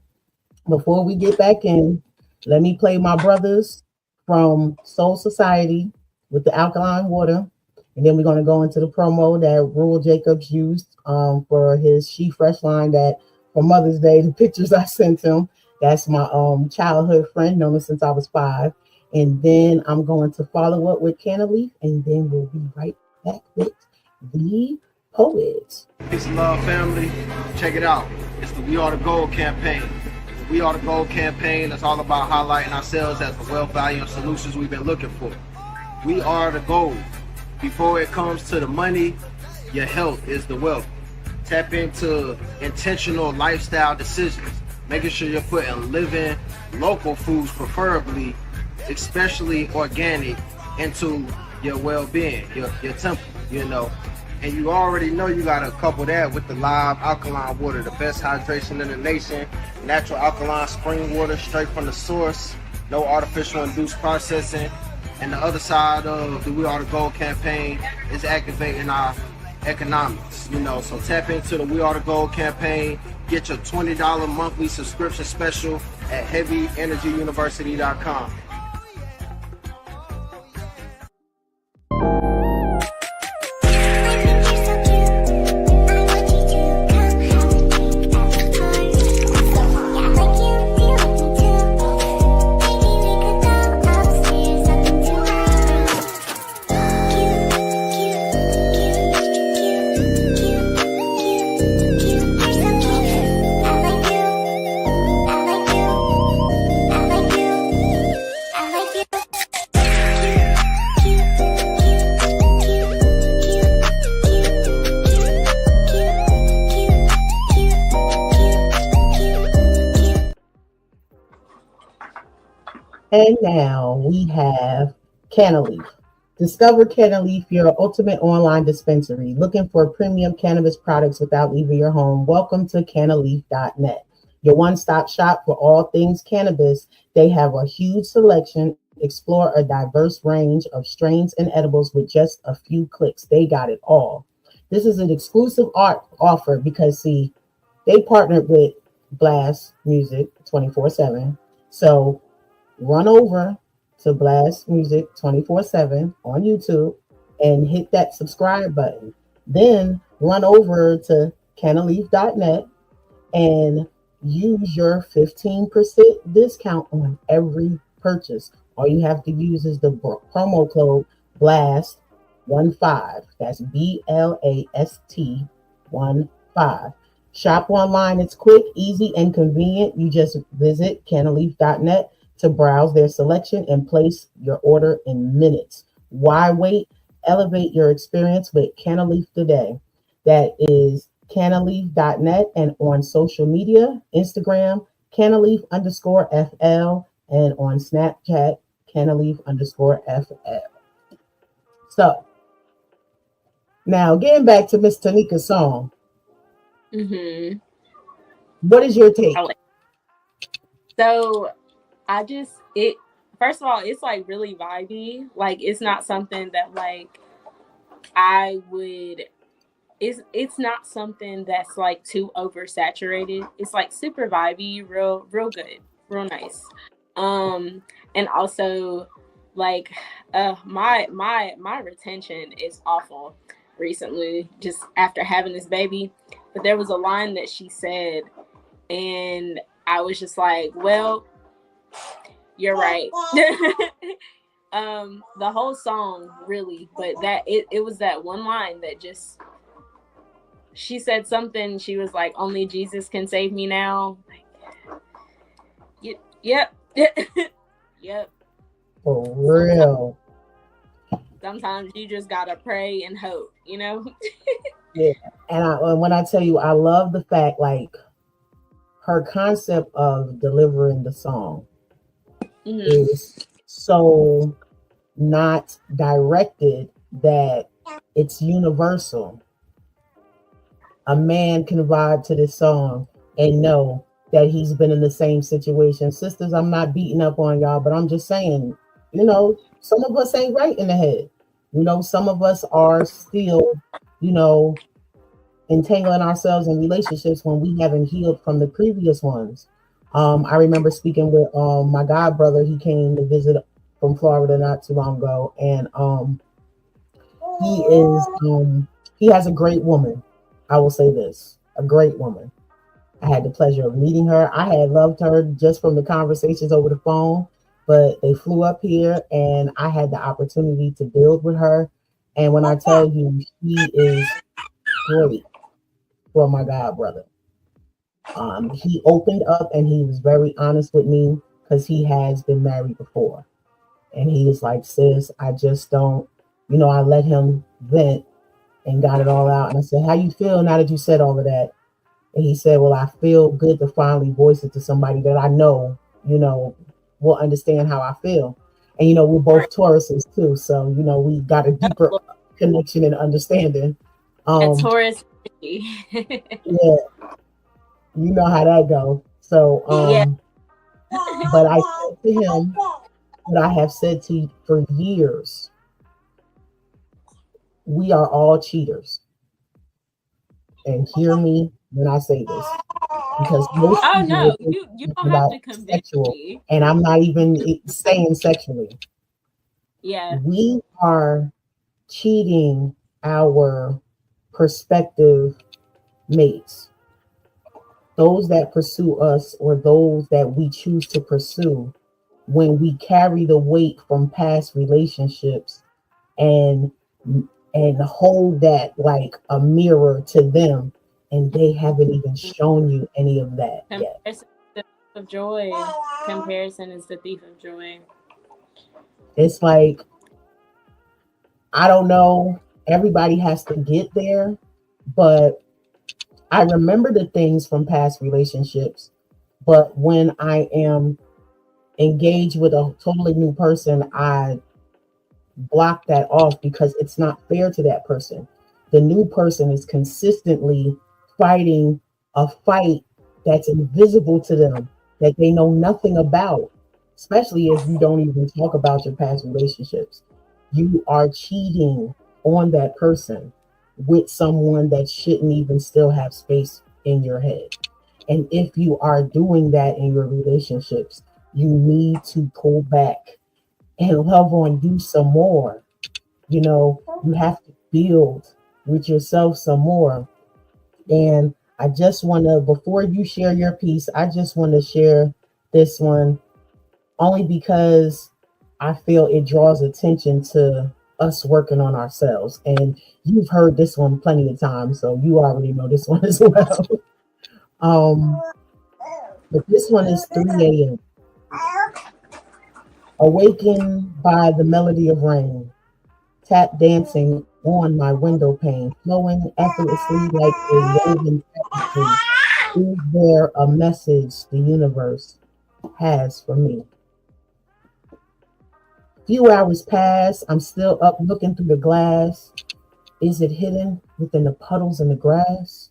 before we get back in, let me play my brothers from Soul Society with the alkaline water. And then we're going to go into the promo that Rural Jacobs used for his She Fresh line that for Mother's Day, the pictures I sent him. That's my childhood friend, known her since I was 5. And then I'm going to follow up with Canaleaf, and then we'll be right back with the poet. Peace and love, family. Check it out. It's the We Are the Gold campaign. The We Are the Gold campaign is all about highlighting ourselves as the wealth, value, and solutions we've been looking for. We are the gold. Before it comes to the money, your health is the wealth. Tap into intentional lifestyle decisions, making sure you're putting living, local foods preferably, especially organic, into your well-being, your temple, And you already know you gotta couple that with the live alkaline water, the best hydration in the nation, natural alkaline spring water straight from the source, no artificial induced processing. And the other side of the We Are the Gold campaign is activating our economics, So tap into the We Are the Gold campaign. Get your $20 monthly subscription special at heavyenergyuniversity.com. And now we have Canaleaf. Discover Canaleaf, your ultimate online dispensary. Looking for premium cannabis products without leaving your home? Welcome to Canaleaf.net, your one-stop shop for all things cannabis. They have a huge selection. Explore a diverse range of strains and edibles with just a few clicks. They got it all. This is an exclusive art offer because, see, they partnered with Blast Music 24/7. So run over to Blast Music 24/7 on YouTube and hit that subscribe button. Then run over to canaleaf.net and use your 15% discount on every purchase. All you have to use is the promo code BLAST15. That's BLAST15. Shop online. It's quick, easy, and convenient. You just visit canaleaf.net to browse their selection and place your order in minutes. Why wait? Elevate your experience with Canaleaf today. That is canaleaf.net, and on social media, Instagram, canaleaf_FL, and on Snapchat, canaleaf_FL. So now getting back to Miss Tanika's song. Mm-hmm. What is your take? So it first of all, it's like really vibey. Like it's not something that like I would it's not something that's like too oversaturated. It's like super vibey, real good, real nice. And also like my retention is awful recently just after having this baby. But there was a line that she said and I was just like, well, you're right. The whole song really, but that it was that one line that just she said something. She was like, only Jesus can save me now. Like, yep. Yep. For real. Sometimes you just gotta pray and hope, you know? Yeah. And when I tell you, I love the fact, like, her concept of delivering the song is so not directed that it's universal. A man can vibe to this song and know that he's been in the same situation. Sisters, I'm not beating up on y'all, but I'm just saying, you know, some of us ain't right in the head. You know, some of us are still, you know, entangling ourselves in relationships when we haven't healed from the previous ones. I remember speaking with my god brother. He came to visit from Florida not too long ago, and he has a great woman. I will say this, a great woman. I had the pleasure of meeting her. I had loved her just from the conversations over the phone, but they flew up here and I had the opportunity to build with her. And when I tell you, she is great for my god brother. He opened up and he was very honest with me because he has been married before. And he was like, sis, I just don't, I let him vent and got it all out. And I said, how you feel now that you said all of that? And he said, well, I feel good to finally voice it to somebody that I know, will understand how I feel. And, we're both Tauruses too. So, we got a deeper connection and understanding. Taurus. Yeah. You know how that goes. So, yeah. But I said to him what I have said to you for years. We are all cheaters. And hear me when I say this. Because most people you don't have to convince me. And I'm not even saying sexually. Yeah. We are cheating our prospective mates. Those that pursue us or those that we choose to pursue, when we carry the weight from past relationships and hold that like a mirror to them, and they haven't even shown you any of that yet. Comparison is the thief of joy. Comparison is the thief of joy. It's like, I don't know, everybody has to get there, but I remember the things from past relationships, but when I am engaged with a totally new person, I block that off because it's not fair to that person. The new person is consistently fighting a fight that's invisible to them, that they know nothing about, especially if you don't even talk about your past relationships. You are cheating on that person with someone that shouldn't even still have space in your head. And if you are doing that in your relationships, you need to pull back and love on you some more. You have to build with yourself some more. And I just want to, before you share your piece, I just want to share this one only because I feel it draws attention to us working on ourselves. And you've heard this one plenty of times, so you already know this one as well. um, but this one is 3 a.m. Awakened by the melody of rain, tap dancing on my window pane, flowing effortlessly like a woven tapestry. Is there a message the universe has for me? Few hours pass, I'm still up looking through the glass. Is it hidden within the puddles in the grass?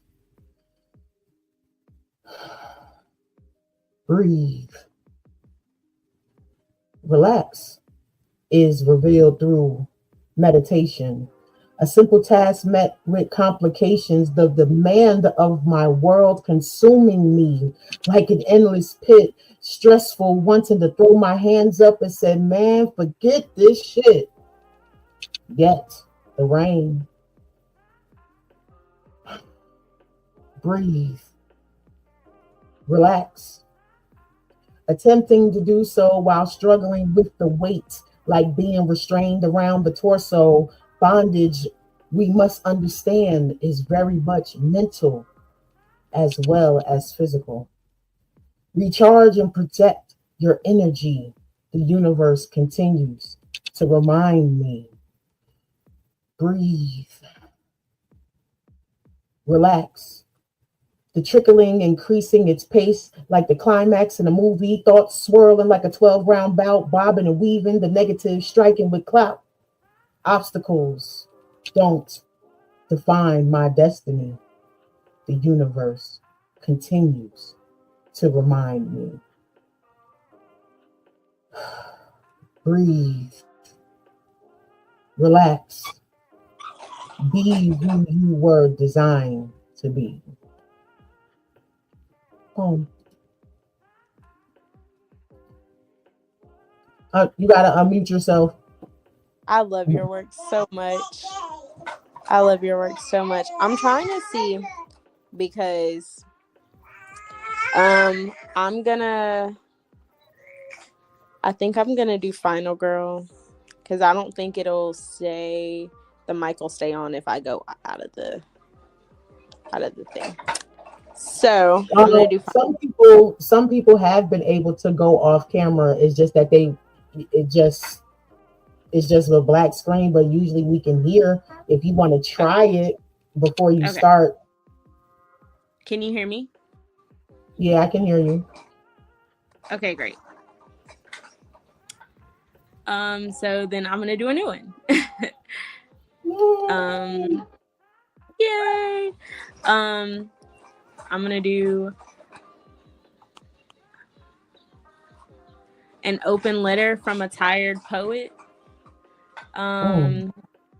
Breathe. Relax is revealed through meditation. A simple task met with complications, the demand of my world consuming me like an endless pit, stressful, wanting to throw my hands up and say, man, forget this shit. Yet, the rain. Breathe. Relax. Attempting to do so while struggling with the weight, like being restrained around the torso. Bondage, we must understand, is very much mental as well as physical. Recharge and protect your energy. The universe continues to remind me. Breathe. Relax. The trickling increasing its pace like the climax in a movie, thoughts swirling like a 12-round bout, bobbing and weaving, the negative striking with clout. Obstacles don't define my destiny. The universe continues to remind me. Breathe. Relax. Be who you were designed to be. Home. You gotta unmute yourself. I love your work so much. I love your work so much. I'm trying to see because I'm gonna I think I'm gonna do Final Girl because I don't think it'll stay the mic will stay on if I go out of the thing. So I'm gonna do some people have been able to go off camera. It's just that it's just a black screen, but usually we can hear. If you want to try it before you start. Can you hear me? Yeah, I can hear you. Okay, great. So then I'm gonna do a new one. Yay! I'm gonna do an open letter from a tired poet.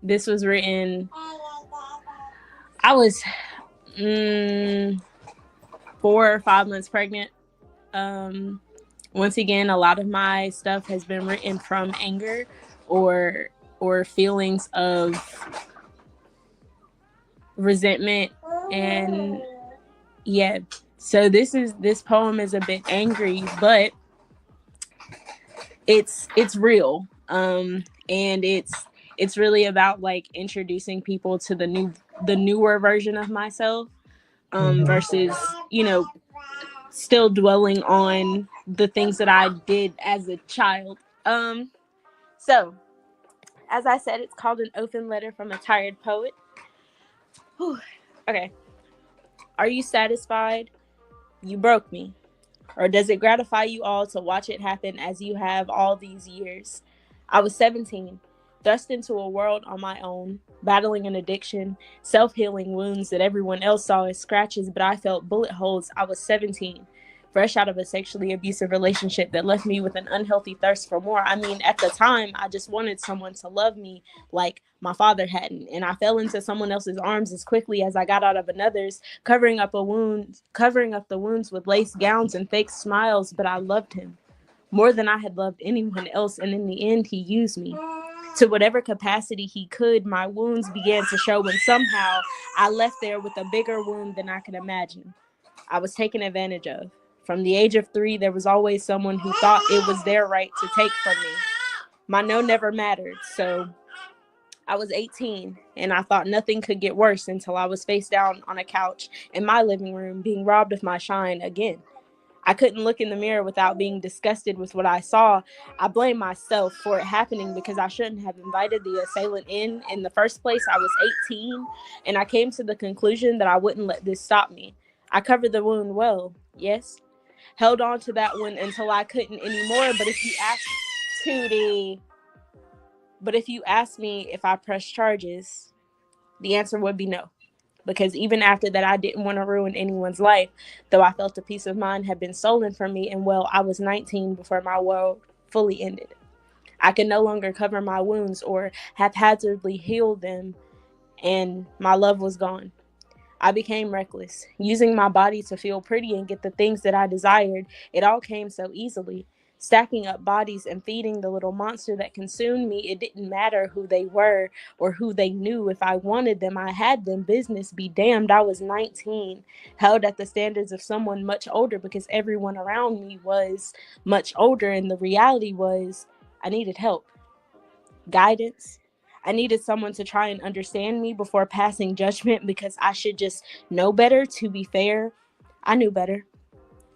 This was written. I was 4 or 5 months pregnant. Once again, a lot of my stuff has been written from anger or feelings of resentment, and yeah. So this poem is a bit angry, but it's real. And it's really about like introducing people to the newer version of myself, versus, still dwelling on the things that I did as a child. So as I said, it's called An Open Letter from a Tired Poet. Whew. Okay. Are you satisfied? You broke me. Or does it gratify you all to watch it happen as you have all these years? I was 17, thrust into a world on my own, battling an addiction, self-healing wounds that everyone else saw as scratches, but I felt bullet holes. I was 17, fresh out of a sexually abusive relationship that left me with an unhealthy thirst for more. I mean, at the time, I just wanted someone to love me like my father hadn't, and I fell into someone else's arms as quickly as I got out of another's, covering up the wounds with lace gowns and fake smiles. But I loved him more than I had loved anyone else, and in the end, he used me. To whatever capacity he could, my wounds began to show, and somehow I left there with a bigger wound than I could imagine. I was taken advantage of. From the age of 3, there was always someone who thought it was their right to take from me. My no never mattered, so I was 18, and I thought nothing could get worse until I was face down on a couch in my living room being robbed of my shine again. I couldn't look in the mirror without being disgusted with what I saw. I blame myself for it happening because I shouldn't have invited the assailant in the first place. I was 18, and I came to the conclusion that I wouldn't let this stop me. I covered the wound well, yes. Held on to that one until I couldn't anymore. But if you ask me if I press charges, the answer would be no. Because even after that, I didn't want to ruin anyone's life, though I felt a peace of mind had been stolen from me, and well, I was 19 before my world fully ended. I could no longer cover my wounds or haphazardly heal them, and my love was gone. I became reckless, using my body to feel pretty and get the things that I desired. It all came so easily. Stacking up bodies and feeding the little monster that consumed me, it didn't matter who they were or who they knew. If I wanted them, I had them. Business be damned. I was 19, held at the standards of someone much older because everyone around me was much older, and the reality was I needed help, guidance. I needed someone to try and understand me before passing judgment because I should just know better. To be fair, I knew better.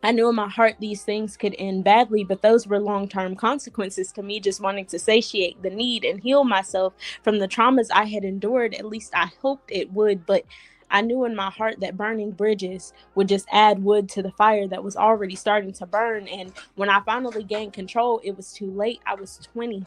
I knew in my heart these things could end badly, but those were long-term consequences to me just wanting to satiate the need and heal myself from the traumas I had endured. At least I hoped it would, but I knew in my heart that burning bridges would just add wood to the fire that was already starting to burn. And when I finally gained control, it was too late. I was 20.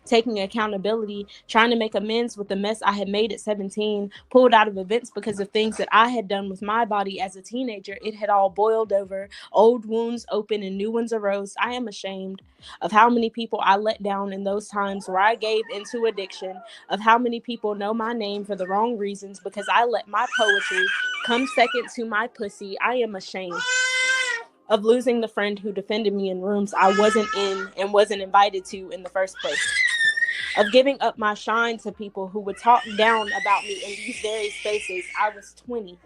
Taking accountability, trying to make amends with the mess I had made at 17, pulled out of events because of things that I had done with my body as a teenager. It had all boiled over, old wounds open and new ones arose. I am ashamed of how many people I let down in those times where I gave into addiction, of how many people know my name for the wrong reasons because I let my poetry come second to my pussy. I am ashamed of losing the friend who defended me in rooms I wasn't in and wasn't invited to in the first place, of giving up my shine to people who would talk down about me in these very spaces. I was 20,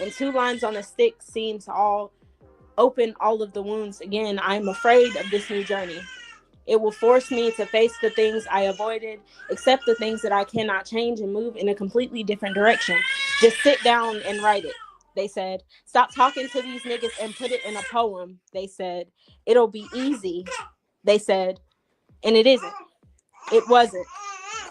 and 2 lines on a stick seemed to all open all of the wounds again. I am afraid of this new journey. It will force me to face the things I avoided, accept the things that I cannot change, and move in a completely different direction. Just sit down and write it, they said. Stop talking to these niggas and put it in a poem, they said. It'll be easy, they said. And it isn't. It wasn't.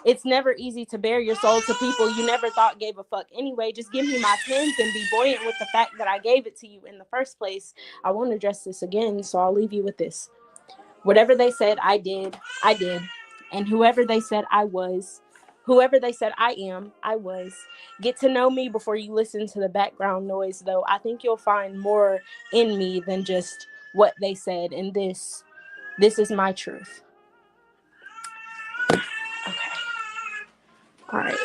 It's never easy to bare your soul to people you never thought gave a fuck anyway. Just give me my pens and be buoyant with the fact that I gave it to you in the first place. I won't address this again, so I'll leave you with this. Whatever they said I did, I did. And whoever they said I was, whoever they said I am, I was. Get to know me before you listen to the background noise, though. I think you'll find more in me than just what they said. And this is my truth. Okay. All right.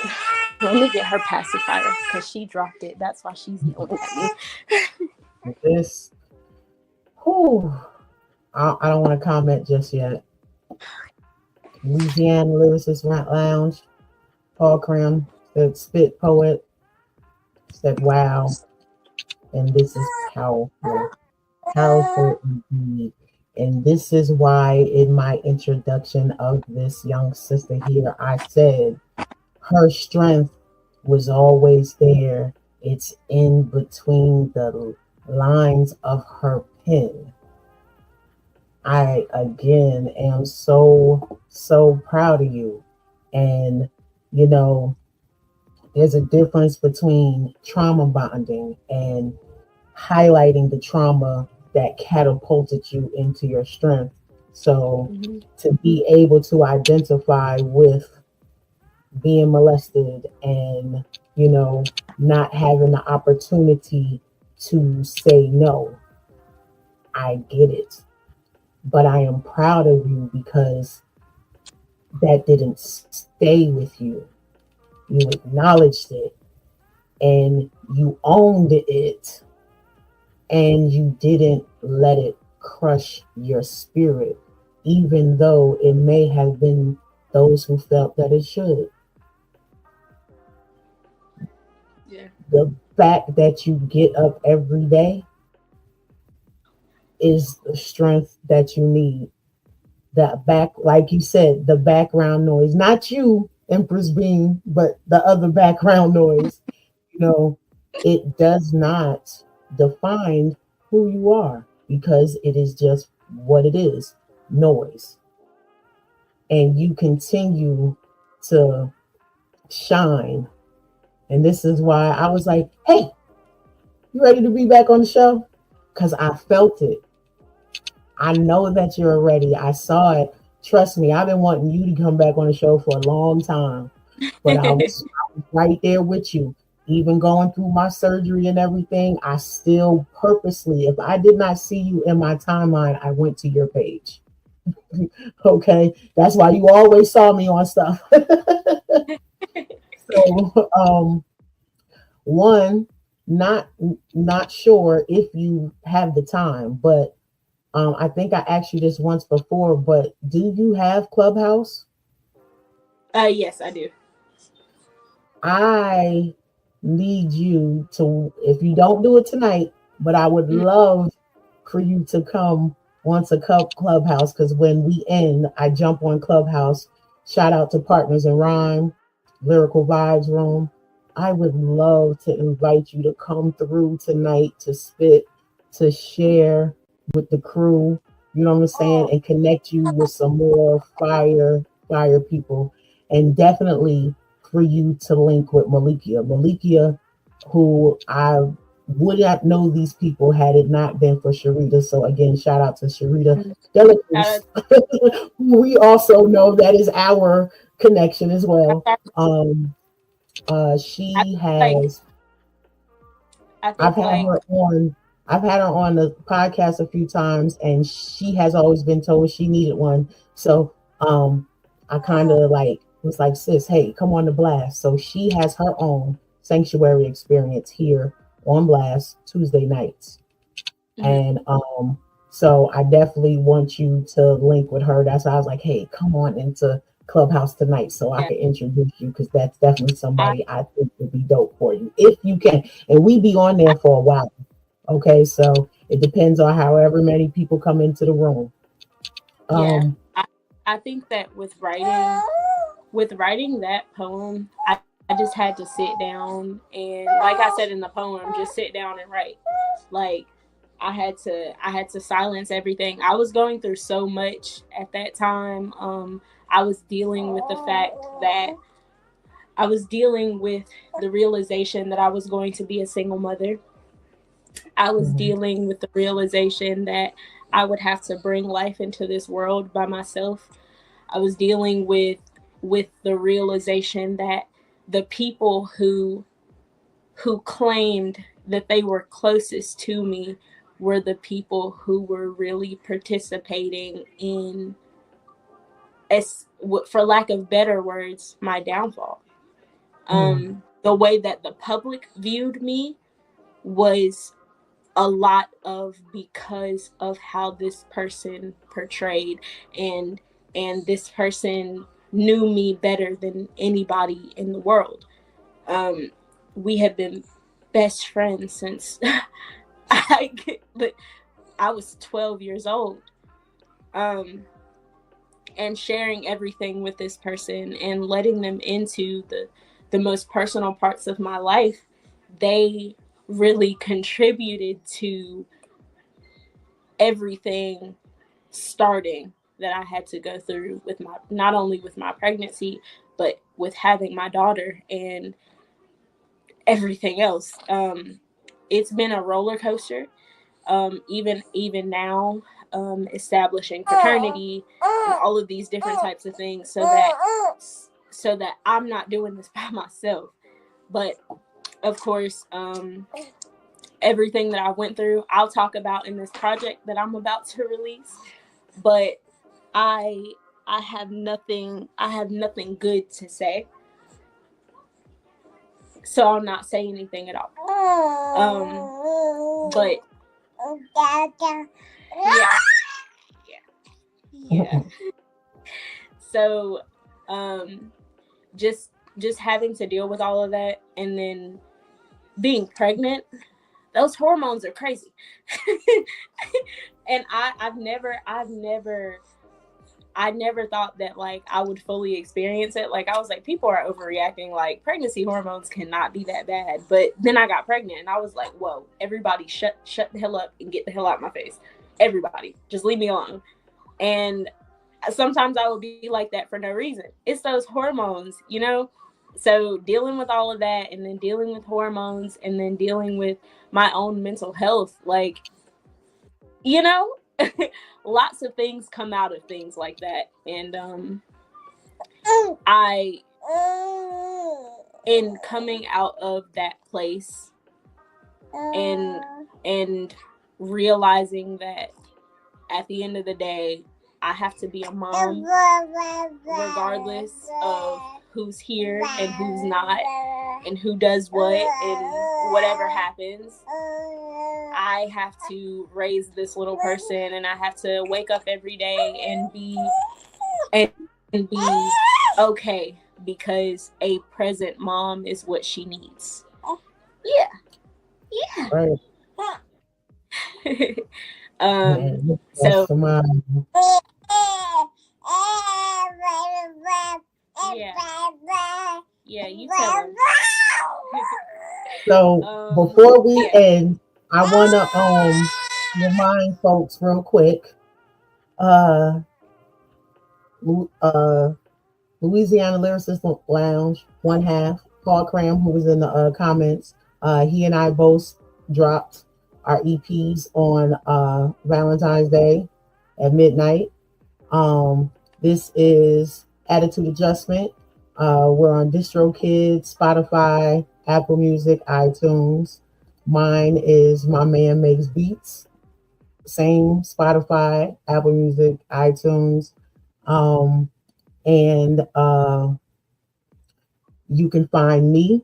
Let me get her pacifier because she dropped it. That's why she's yelling at me. This, whew, I don't want to comment just yet. Louisiana Lyricist Rant Lounge, Paul Crim, the spit poet, said, wow. And this is powerful. Powerful indeed. And this is why in my introduction of this young sister here, I said her strength was always there. It's in between the lines of her pen. I, again, am so proud of you. And, you know, there's a difference between trauma bonding and highlighting the trauma that catapulted you into your strength. So to be able to identify with being molested and, you know, not having the opportunity to say no, I get it. But I am proud of you because that didn't stay with you. You acknowledged it and you owned it, and you didn't let it crush your spirit, even though it may have been those who felt that it should. Yeah. The fact that you get up every day is the strength that you need. That back, like you said, the background noise, not you, Empress Bean, but the other background noise, you know, it does not define who you are because it is just what it is, noise. And you continue to shine. And this is why I was like, hey, you ready to be back on the show? Because I felt it. I know that you're ready. I saw it. Trust me, I've been wanting you to come back on the show for a long time. But I was right there with you. Even going through my surgery and everything, I still purposely, if I did not see you in my timeline, I went to your page. Okay. That's why you always saw me on stuff. So one, not not sure if you have the time, but I think I asked you this once before, but do you have Clubhouse? Yes, I do. I need you to, if you don't do it tonight, but I would Mhm. love for you to come once a cup Clubhouse because when we end, I jump on Clubhouse. Shout out to Partners in Rhyme, Lyrical Vibes Room. I would love to invite you to come through tonight to spit, to share with the crew, you know what I'm saying, and connect you with some more fire people. And definitely for you to link with Malikia. Malikia, who I would not know these people had it not been for Sharita. So again, shout out to Sharita Uh, Delicruz. We also know that is our connection as well. I She like has. I I've think had like her on. I've had her on the podcast a few times, and she has always been told she needed one. So I kind of like was like, sis, hey, come on the blast. So she has her own sanctuary experience here on Blast Tuesday nights. mhm, And so I definitely want you to link with her. That's why I was like, hey, come on into Clubhouse tonight so I yeah. can introduce you because that's definitely I somebody I think would be dope for you if you can. And we be on there for a while. Okay, so it depends on however many people come into the room. yeah. Um, I think that with writing that poem, I just had to sit down and, like I said in the poem, just sit down and write. Like I had to silence everything. I was going through so much at that time. I was dealing with the fact that I was dealing with the realization that I was going to be a single mother. I was mhm, dealing with the realization that I would have to bring life into this world by myself. I was dealing with the realization that the people who claimed that they were closest to me were the people who were really participating in, as for lack of better words, my downfall. mm, The way that the public viewed me was a lot of because of how this person portrayed, and this person knew me better than anybody in the world. um we had been best friends since but I was 12 years old, um and sharing everything with this person and letting them into the most personal parts of my life. They really contributed to everything starting that I had to go through with my, not only with my pregnancy, but with having my daughter and everything else. It's been a roller coaster. Even now, establishing paternity and all of these different types of things, so that I'm not doing this by myself. But of course, everything that I went through, I'll talk about in this project that I'm about to release. But I I have nothing good to say, so I'll not say anything at all. But yeah, yeah, yeah. mhm, So Just having to deal with all of that, and then being pregnant, those hormones are crazy. And I never thought that like I would fully experience it. Like I was like, people are overreacting. Like pregnancy hormones cannot be that bad. But then I got pregnant and I was like, whoa, everybody shut the hell up and get the hell out of my face. Everybody, just leave me alone. And sometimes I would be like that for no reason. It's those hormones, you know? So dealing with all of that, and then dealing with hormones, and then dealing with my own mental health, like, you know, lots of things come out of things like that. And in coming out of that place and realizing that at the end of the day, I have to be a mom regardless of who's here and who's not, and who does what, and whatever happens. I have to raise this little person, and I have to wake up every day and be okay, because a present mom is what she needs. Yeah. Right. So yeah, you tell them. So before we end, I want to remind folks real quick. Louisiana Lyricist Lounge, one half, Paul Cram, who was in the comments. He and I both dropped our EPs on Valentine's Day at midnight. This is Attitude Adjustment. We're on DistroKid, Spotify, Apple Music, iTunes. Mine is My Man Makes Beats. Same Spotify, Apple Music, iTunes. And you can find me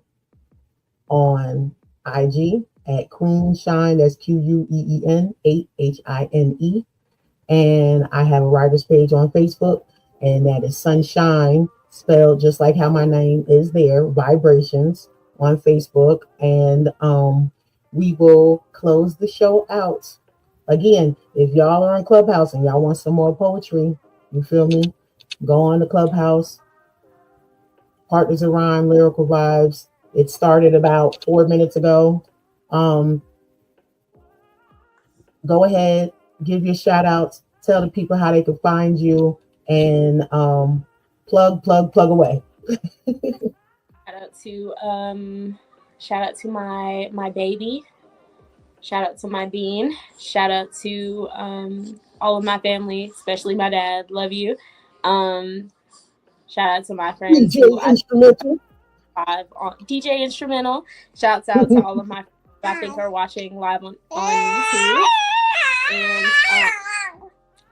on IG at Queen Shine. That's QUEEN 8HINE. And I have a writer's page on Facebook, and that is Sunshine, spelled just like how my name is there, Vibrations, on Facebook. And we will close the show out. Again, if y'all are on Clubhouse and y'all want some more poetry, you feel me? Go on to Clubhouse, Partners in Rhyme, Lyrical Vibes. It started about 4 minutes ago. Go ahead, give your shout outs, tell the people how they can find you, and plug away. Shout out to my baby. Shout out to my bean. Shout out to all of my family, especially my dad. Love you. Shout out to my friends. DJ Instrumental. DJ Instrumental. Shouts out to all of my friends I think are watching live on YouTube.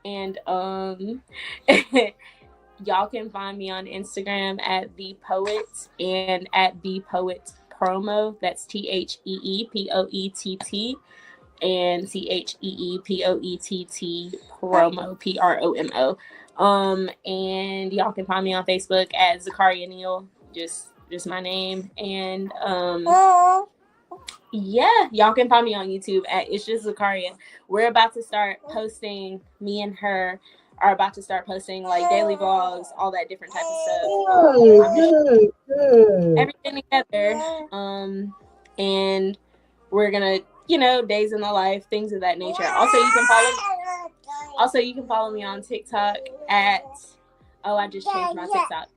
And y'all can find me on Instagram at The Poet and at The Poet Promo. That's TheePoett and TheePoett Promo, PROMO. And y'all can find me on Facebook at Zakaria Neal, just my name. And yeah, y'all can find me on YouTube at It's Just Zakaria. We're about to start posting, me and her are about to start posting like daily vlogs, all that different type of stuff. Good. Everything together. And we're gonna, days in the life, things of that nature. Also, you can follow me on TikTok at I just changed my TikTok.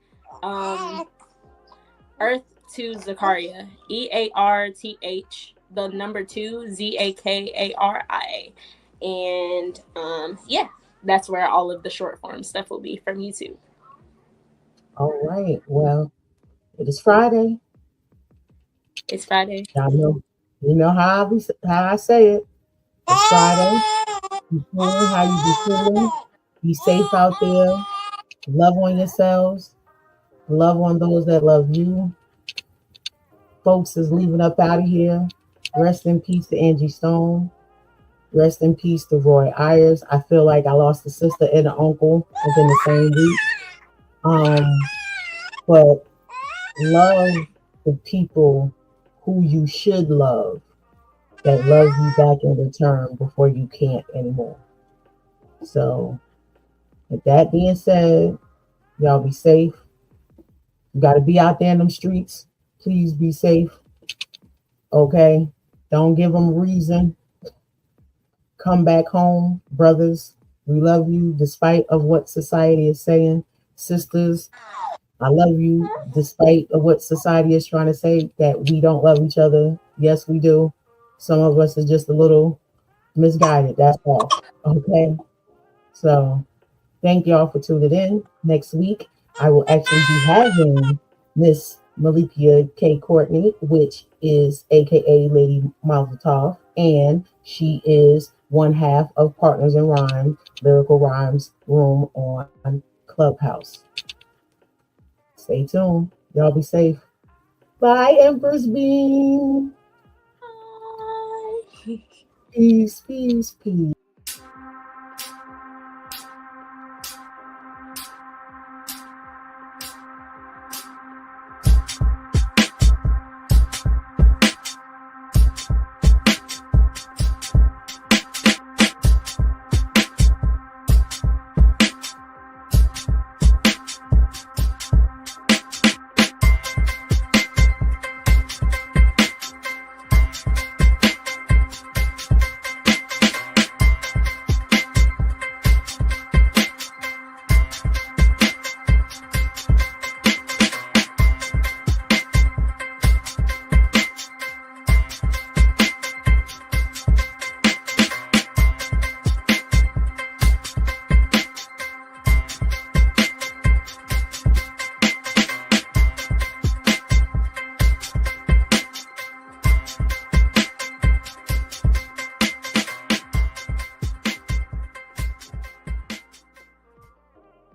Earth to Zakaria. EARTH, the number 2 ZAKARIA. And yeah, that's where all of the short form stuff will be from YouTube. All right. Well, it is Friday. It's Friday. You know how I say it. It's Friday. Be feeling how you be feeling. Be safe out there. Love on yourselves. Love on those that love you. Folks is leaving up out of here. Rest in peace to Angie Stone. Rest in peace to Roy Ayers. I feel like I lost a sister and an uncle within the same week. but love the people who you should love that love you back in return before you can't anymore. So, with that being said, y'all be safe. You got to be out there in them streets. Please be safe. Okay? Don't give them reason. Come back home, brothers. We love you despite of what society is saying. Sisters, I love you despite of what society is trying to say that we don't love each other. Yes, we do. Some of us are just a little misguided. That's all. Okay? So thank y'all for tuning in. Next week, I will actually be having Miss Malikia K. Courtney, which is AKA Lady Mazel, and she is one half of Partners in Rhyme, Lyrical Rhymes Room on Clubhouse. Stay tuned. Y'all be safe. Bye, Empress Beam. Bye. Peace, peace, peace.